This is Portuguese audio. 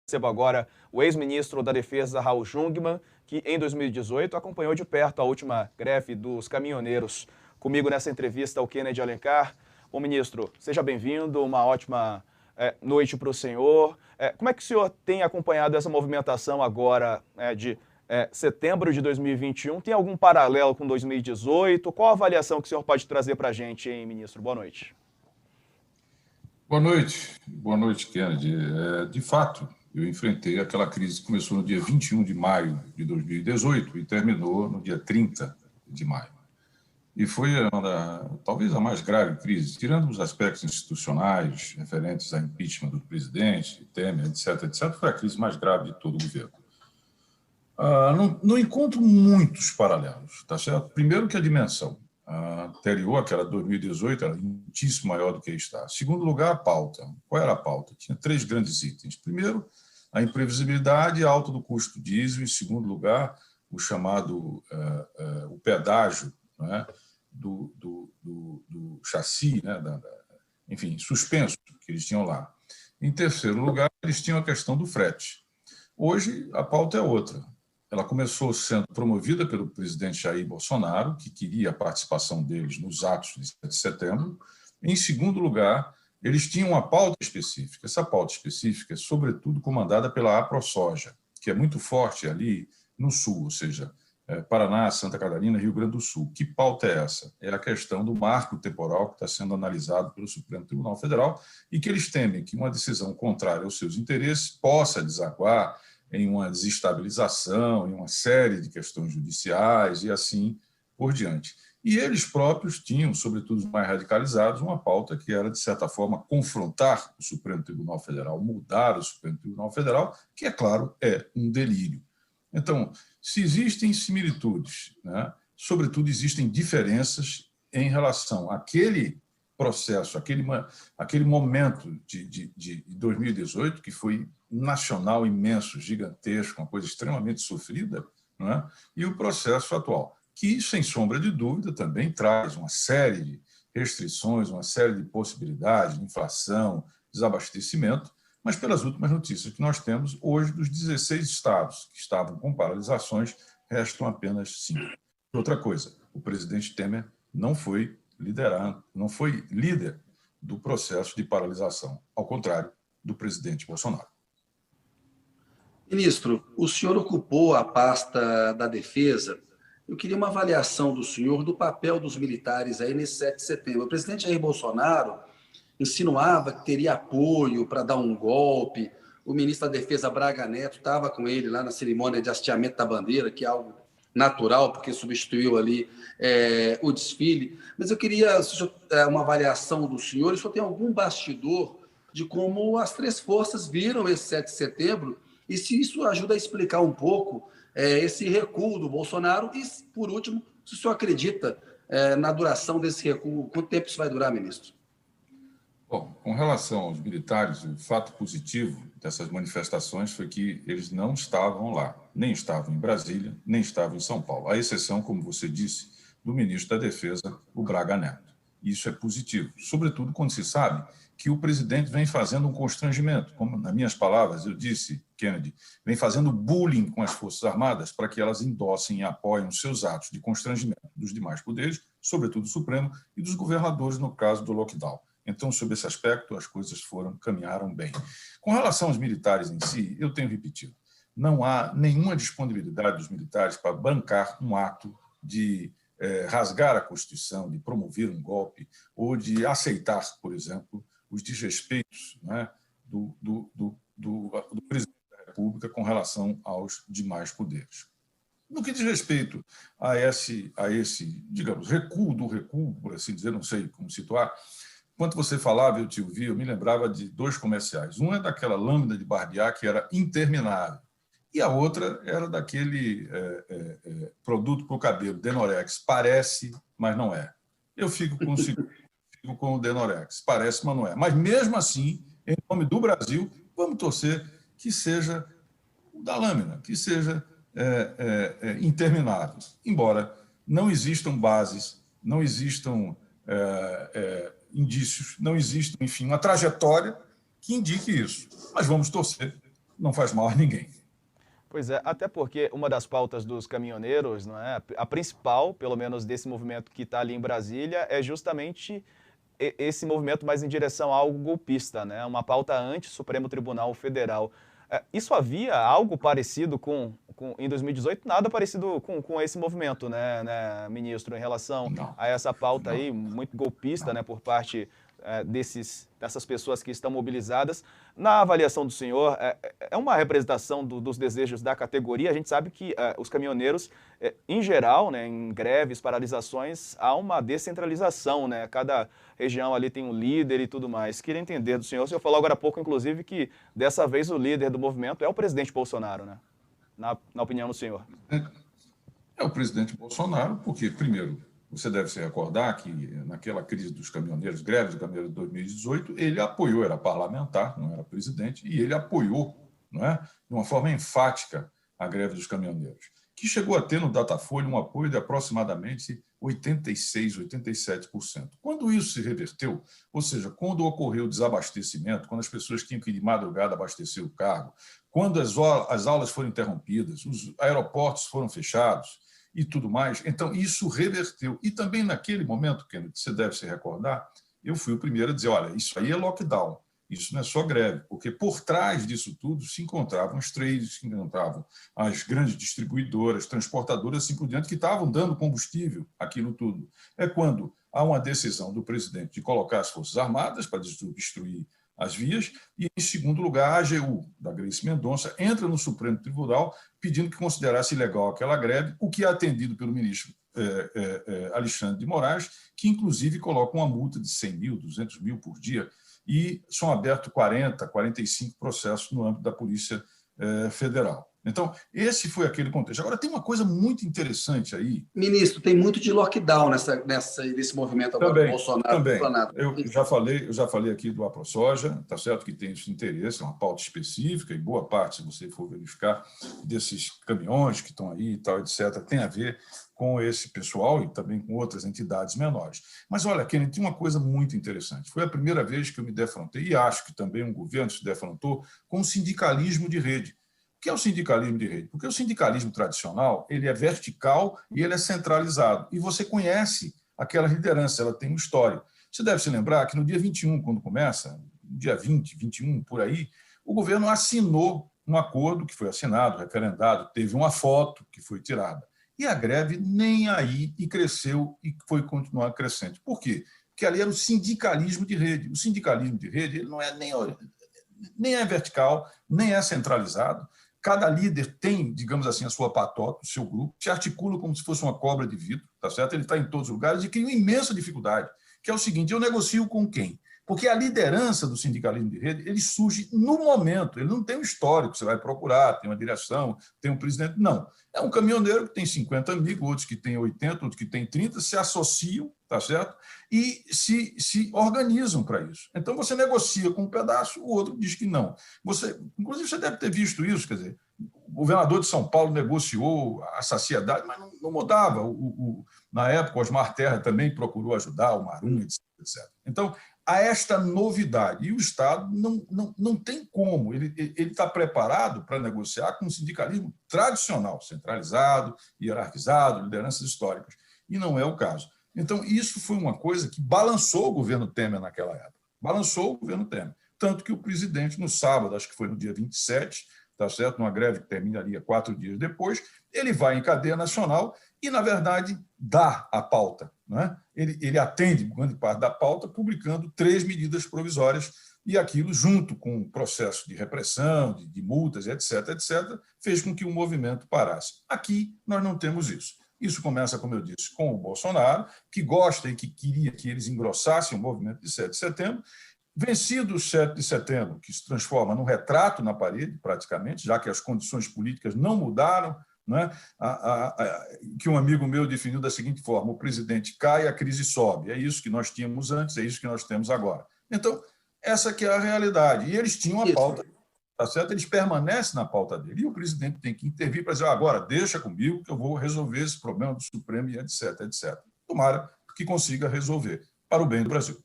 Recebo agora o ex-ministro da Defesa, Raul Jungmann, que em 2018 acompanhou de perto a última greve dos caminhoneiros. Comigo nessa entrevista, o Kennedy Alencar. Bom, ministro, seja bem-vindo, uma ótima noite para o senhor. Como é que o senhor tem acompanhado essa movimentação agora de setembro de 2021? Tem algum paralelo com 2018? Qual a avaliação que o senhor pode trazer para a gente, hein, ministro? Boa noite. Boa noite, Kennedy. De fato, eu enfrentei aquela crise que começou no dia 21 de maio de 2018 e terminou no dia 30 de maio. E foi talvez a mais grave crise, tirando os aspectos institucionais referentes a impeachment do presidente, Temer, etc., foi a crise mais grave de todo o governo. Não encontro muitos paralelos, tá certo? Primeiro que a dimensão anterior, aquela de 2018, era muitíssimo maior do que está. Segundo lugar, a pauta. Qual era a pauta? Tinha 3 grandes itens. Primeiro, a imprevisibilidade alta do custo do diesel. Em segundo lugar, o chamado o pedágio, né, do chassi, né, enfim, suspenso que eles tinham lá. Em terceiro lugar, eles tinham a questão do frete. Hoje, a pauta é outra. Ela começou sendo promovida pelo presidente Jair Bolsonaro, que queria a participação deles nos atos de 7 de setembro. Em segundo lugar, eles tinham uma pauta específica. Essa pauta específica é, sobretudo, comandada pela AproSoja, que é muito forte ali no sul, ou seja, Paraná, Santa Catarina, Rio Grande do Sul. Que pauta é essa? É a questão do marco temporal que está sendo analisado pelo Supremo Tribunal Federal e que eles temem que uma decisão contrária aos seus interesses possa desaguar em uma desestabilização, em uma série de questões judiciais e assim por diante. E eles próprios tinham, sobretudo os mais radicalizados, uma pauta que era, de certa forma, confrontar o Supremo Tribunal Federal, mudar o Supremo Tribunal Federal, que, é claro, é um delírio. Então, se existem similitudes, né, sobretudo existem diferenças em relação àquele processo, aquele momento de 2018, que foi nacional imenso, gigantesco, uma coisa extremamente sofrida, não é? E o processo atual, que, sem sombra de dúvida, também traz uma série de restrições, uma série de possibilidades de inflação, desabastecimento, mas pelas últimas notícias que nós temos, hoje, dos 16 estados que estavam com paralisações, restam apenas 5. Outra coisa, o presidente Temer não foi líder do processo de paralisação, ao contrário do presidente Bolsonaro. Ministro, o senhor ocupou a pasta da Defesa. Eu queria uma avaliação do senhor do papel dos militares aí nesse 7 de setembro. O presidente Jair Bolsonaro insinuava que teria apoio para dar um golpe. O ministro da Defesa, Braga Neto, estava com ele lá na cerimônia de hasteamento da bandeira, que é algo natural, porque substituiu ali o desfile. Mas eu queria uma avaliação do senhor. O senhor tem algum bastidor de como as 3 forças viram esse 7 de setembro e se isso ajuda a explicar um pouco esse recuo do Bolsonaro e, por último, se o senhor acredita na duração desse recuo, quanto tempo isso vai durar, ministro? Bom, com relação aos militares, o fato positivo dessas manifestações foi que eles não estavam lá, nem estavam em Brasília, nem estavam em São Paulo, à exceção, como você disse, do ministro da Defesa, o Braga Neto. Isso é positivo, sobretudo quando se sabe que o presidente vem fazendo um constrangimento, como nas minhas palavras eu disse, Kennedy, vem fazendo bullying com as Forças Armadas para que elas endossem e apoiem os seus atos de constrangimento dos demais poderes, sobretudo do Supremo, e dos governadores no caso do lockdown. Então, sob esse aspecto, as coisas caminharam bem. Com relação aos militares em si, eu tenho repetido, não há nenhuma disponibilidade dos militares para bancar um ato de rasgar a Constituição, de promover um golpe ou de aceitar, por exemplo, os desrespeitos, né, do presidente da República com relação aos demais poderes. No que diz respeito a esse, digamos, recuo, por assim dizer, não sei como situar, enquanto você falava, eu te ouvi, eu me lembrava de 2 comerciais. Um é daquela lâmina de barbear que era interminável, e a outra era daquele produto para o cabelo, Denorex. Parece, mas não é. Eu fico com o Denorex. Parece, mas não é. Mas, mesmo assim, em nome do Brasil, vamos torcer que seja o da lâmina, que seja interminável. Embora não existam bases, não existam indícios, não exista, enfim, uma trajetória que indique isso. Mas vamos torcer não faz mal a ninguém. Pois é, até porque uma das pautas dos caminhoneiros, não é, a principal, pelo menos desse movimento que está ali em Brasília, é justamente esse movimento mais em direção a algo golpista, né? Uma pauta anti-Supremo Tribunal Federal. Isso havia algo parecido em 2018? Nada parecido com esse movimento, né, ministro, em relação Não, a essa pauta não, aí, muito golpista, não. né, por parte dessas pessoas que estão mobilizadas. Na avaliação do senhor, é uma representação dos desejos da categoria? A gente sabe que os caminhoneiros, em geral, né, em greves, paralisações, há uma descentralização, né? Cada região ali tem um líder e tudo mais. Queria entender do senhor. O senhor falou agora há pouco, inclusive, que dessa vez o líder do movimento é o presidente Bolsonaro, né? Na opinião do senhor. É o presidente Bolsonaro, porque, primeiro, você deve se recordar que naquela crise dos caminhoneiros, greve dos caminhoneiros de 2018, ele apoiou, era parlamentar, não era presidente, e ele apoiou, não é, de uma forma enfática a greve dos caminhoneiros, que chegou a ter no Datafolha um apoio de aproximadamente 86%, 87%. Quando isso se reverteu, ou seja, quando ocorreu o desabastecimento, quando as pessoas tinham que ir de madrugada abastecer o carro, quando as aulas foram interrompidas, os aeroportos foram fechados, e tudo mais. Então, isso reverteu. E também naquele momento, Kenneth, você deve se recordar, eu fui o primeiro a dizer, olha, isso aí é lockdown, isso não é só greve, porque por trás disso tudo se encontravam os traders, se encontravam as grandes distribuidoras, transportadoras, assim por diante, que estavam dando combustível àquilo tudo. É quando há uma decisão do presidente de colocar as Forças Armadas para destruir as vias, e, em segundo lugar, a AGU, da Grace Mendonça, entra no Supremo Tribunal pedindo que considerasse ilegal aquela greve, o que é atendido pelo ministro Alexandre de Moraes, que, inclusive, coloca uma multa de 100 mil, 200 mil por dia, e são abertos 40, 45 processos no âmbito da Polícia Federal. Então, esse foi aquele contexto. Agora, tem uma coisa muito interessante aí. Ministro, tem muito de lockdown nesse movimento agora do Bolsonaro. Também. Eu já falei aqui do AproSoja, tá certo que tem esse interesse, é uma pauta específica, e boa parte, se você for verificar, desses caminhões que estão aí e tal, etc., tem a ver com esse pessoal e também com outras entidades menores. Mas, olha, Kennedy, tem uma coisa muito interessante. Foi a primeira vez que eu me defrontei, e acho que também um governo se defrontou, com o sindicalismo de rede. O que é o sindicalismo de rede? Porque o sindicalismo tradicional ele é vertical e ele é centralizado. E você conhece aquela liderança, ela tem uma história. Você deve se lembrar que no dia 21, quando começa, no dia 20, 21, por aí, o governo assinou um acordo que foi assinado, referendado, teve uma foto que foi tirada. E a greve nem aí e cresceu e foi continuar crescente. Por quê? Porque ali era o sindicalismo de rede. O sindicalismo de rede ele não é nem é vertical, nem é centralizado. Cada líder tem, digamos assim, a sua patota, o seu grupo, se articula como se fosse uma cobra de vidro, tá certo? Ele está em todos os lugares e cria uma imensa dificuldade, que é o seguinte, eu negocio com quem? Porque a liderança do sindicalismo de rede, ele surge no momento, ele não tem um histórico, você vai procurar, tem uma direção, tem um presidente, não. É um caminhoneiro que tem 50 amigos, outros que tem 80, outros que tem 30, se associam, tá certo? E se organizam para isso. Então, você negocia com um pedaço, o outro diz que não. Inclusive, você deve ter visto isso, quer dizer, o governador de São Paulo negociou a saciedade, mas não mudava. Na época, o Osmar Terra também procurou ajudar, o Marum, etc. Então, há esta novidade. E o Estado não tem como. Ele está preparado para negociar com um sindicalismo tradicional, centralizado, hierarquizado, lideranças históricas. E não é o caso. Então, isso foi uma coisa que balançou o governo Temer naquela época. Balançou o governo Temer. Tanto que o presidente, no sábado, acho que foi no dia 27, tá certo? Numa greve que terminaria 4 dias depois, ele vai em cadeia nacional e, na verdade, dá a pauta. Não é? Ele atende grande parte da pauta, publicando 3 medidas provisórias, e aquilo, junto com o processo de repressão, de multas, etc., fez com que o movimento parasse. Aqui, nós não temos isso. Isso começa, como eu disse, com o Bolsonaro, que gosta e que queria que eles engrossassem o movimento de 7 de setembro. Vencido o 7 de setembro, que se transforma num retrato na parede, praticamente, já que as condições políticas não mudaram, né? Que um amigo meu definiu da seguinte forma: o presidente cai, a crise sobe. É isso que nós tínhamos antes, é isso que nós temos agora. Então, essa que é a realidade. E eles tinham a pauta, tá certo? Eles permanecem na pauta dele. E o presidente tem que intervir para dizer, agora, deixa comigo que eu vou resolver esse problema do Supremo, e etc. Tomara que consiga resolver, para o bem do Brasil.